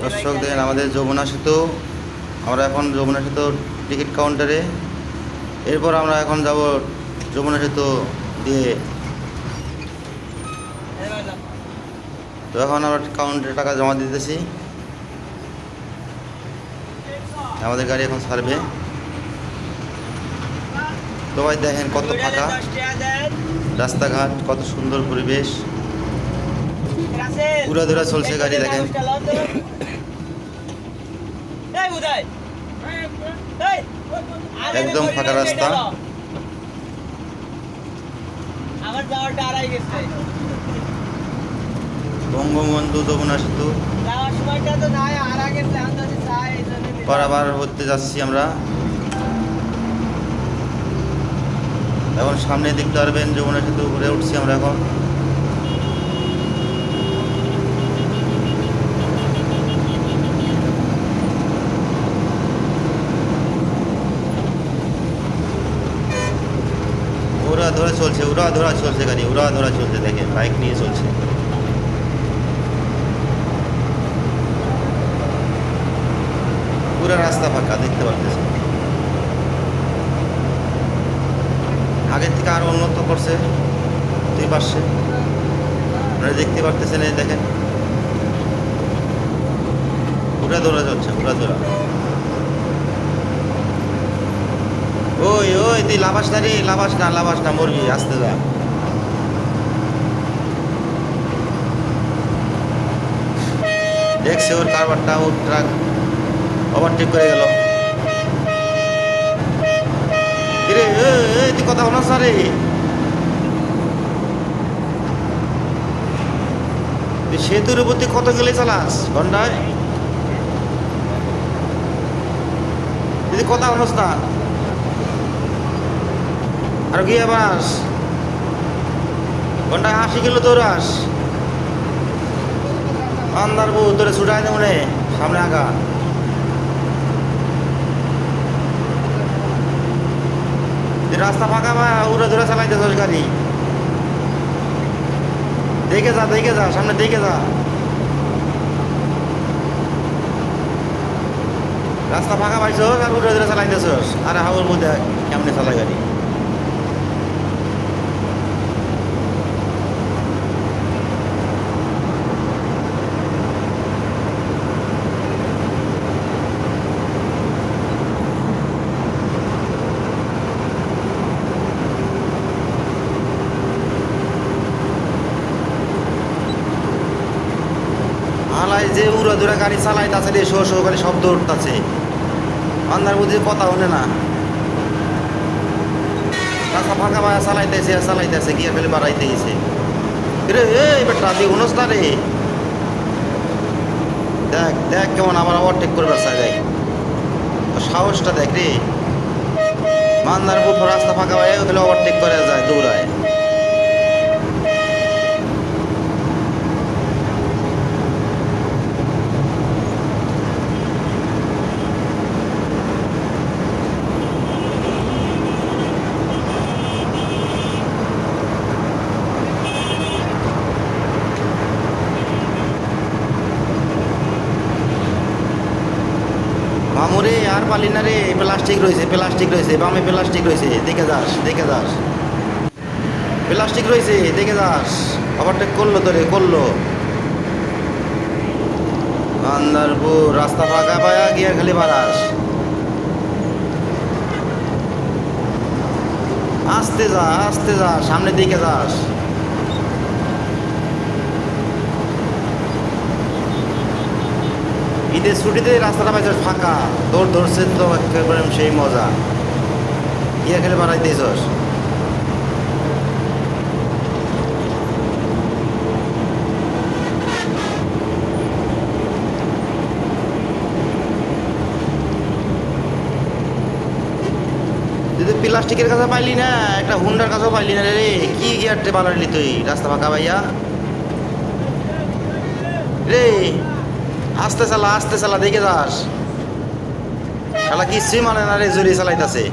দর্শক দেখেন আমাদের যমুনা সেতু। আমরা এখন যমুনা সেতু টিকিট কাউন্টারে, এরপর আমরা এখন যাব যমুনা সেতু দিয়ে। তো এখন আমরা কাউন্টারে টাকা জমা দিতেছি। আমাদের গাড়ি এখন ছাড়বে। তো ভাই দেখেন কত ফাঁকা রাস্তাঘাট, কত সুন্দর পরিবেশ, উড়াধুরা চলছে গাড়ি। দেখেন একদম ফাঁকা রাস্তা। বঙ্গবন্ধু যমুনা সেতু পারাবার হতে যাচ্ছি আমরা। এখন সামনে দেখতে পারবেন যমুনা সেতু ঘুরে উঠছি আমরা এখন। উড়া ধরা চলছে গাড়ি, উড়া ধরা চলছে। দেখেন বাইক নিয়ে চলছে। পুরো রাস্তা ফাঁকা দেখতে পাচ্ছেন। আগের থেকে আরো উন্নত করছে দুই পাশে, আপনারা দেখতে পারতেছেন। এই দেখেন উড়া ধরা চলছে, উড়া ধরা। ওই ওই তুই লাভাস না রে, লাভাস না, মরবি, আসতে যা। দেখছে ওর কারবারটা, ওর ট্রাক ওভারটেক করে গেল। রে তুই কথা বলাস না রে, তুই সেতুর উপর তুই কত গেলে চালাস ঘন্টায়? যদি কথা বলাস না আর গিয়ে বাস ঘন্টায় 80 কিলো দৌড়াস। আন্দার বউ তোরে ছুটাই দেব রে, সামনে আগা। রাস্তা ফাঁকা বা উড়ে ধরে চালাইতেছ গাড়ি। দেখে যা সামনে দেখে যা। রাস্তা ফাঁকা পাইছ আর উড়ে ধরে চালাইতেছ। আর হাওয়ার মধ্যে কেমনে চালায় গাড়ি? আলাই যে উড়া ধরে গাড়ি চালাইতেছে রে, শো গাড়ি শব্দ উঠতেছে। আন্দার মধ্যে কথা হনে না। রাস্তা ফাঁকা পায়া চালাইতেছে গিয়ে ফেলে বাড়াইতে গেছে। রে এই বেটা তুই হনস না রে। দেখ কেমন আমার ওভারটেক করবার চাই। সাহসটা দেখ রে। মান্দার বুফ রাস্তা ফাঁকা পায় ওখানে ওভারটেক করে যায়, দৌড়ায়। মামুরে আর পালি না রে, প্লাস্টিক রয়েছে বামে প্লাস্টিক রয়েছে, দেখে যাস প্লাস্টিক রয়েছে, দেখে যাস। ওভারটেক করলো তোরে, করলো। আন্দারপুর রাস্তা ফাঁকা পায়া গিয়ে খালি বাড়াস। আস্তে যা সামনে দিকে যাস। ঈদের ছুটিতে রাস্তাটা পাইছ ফাঁকা, ধরছে তো একেবারে সেই মজা। ইয়ে খেলে বাড়াইতেছস। যদি প্লাস্টিকের কাছে পাইলি না, একটা হুন্ডার কাছেও পাইলি না রে। কি গিয়ারটে বানালি তুই রাস্তা ফাঁকা ভাইয়া রে? আস্তে চালা দেখে যাস। শালা কিছুই মানে না রে, জোরে চালাইতাছে।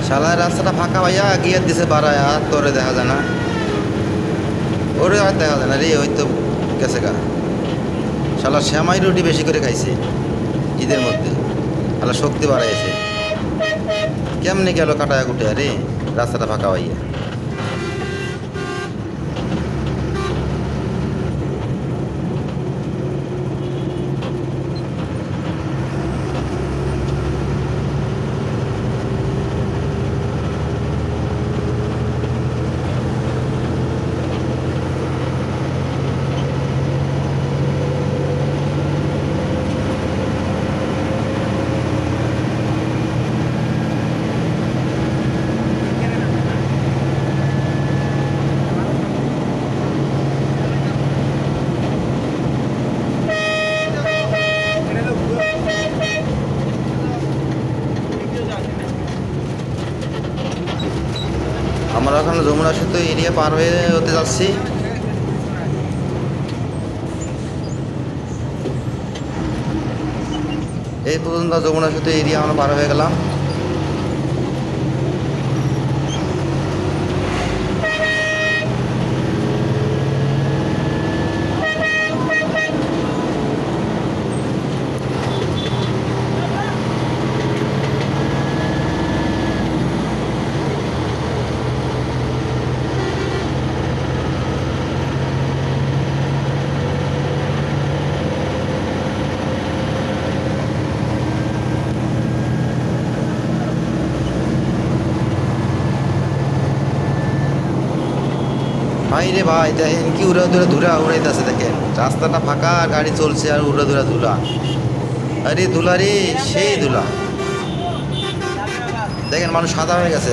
শালার রাস্তাটা ফাঁকা ভাইয়া গিয়ে দিছে বাড়ায়, আর তোরে দেখা যায় না, ওরে আর দেখা যায় না রে, ওই তো গেছে গা। শালা শ্যামাই রুটি বেশি করে খাইছে ঈদের মধ্যে, শালা শক্তি বাড়াইছে। কেমনি গেল কাটায় কুটে রে রাস্তাটা ফাঁকা ভাইয়া। আমরা এখন যমুনা সেতু এরিয়া পার হয়ে হতে যাচ্ছি। এই পর্যন্ত যমুনা সেতু এরিয়া আমরা পার হয়ে গেলাম। ভাই রে ভাই, দেখেন কি উড়া ধুরা ধুলা উড়াইতেছে, দেখেন রাস্তাটা ফাঁকা আর গাড়ি চলছে আর উড়া ধুরা ধুলা। আরে ধুলা রে, সেই ধুলা। দেখেন মানুষ সাদা হয়ে গেছে।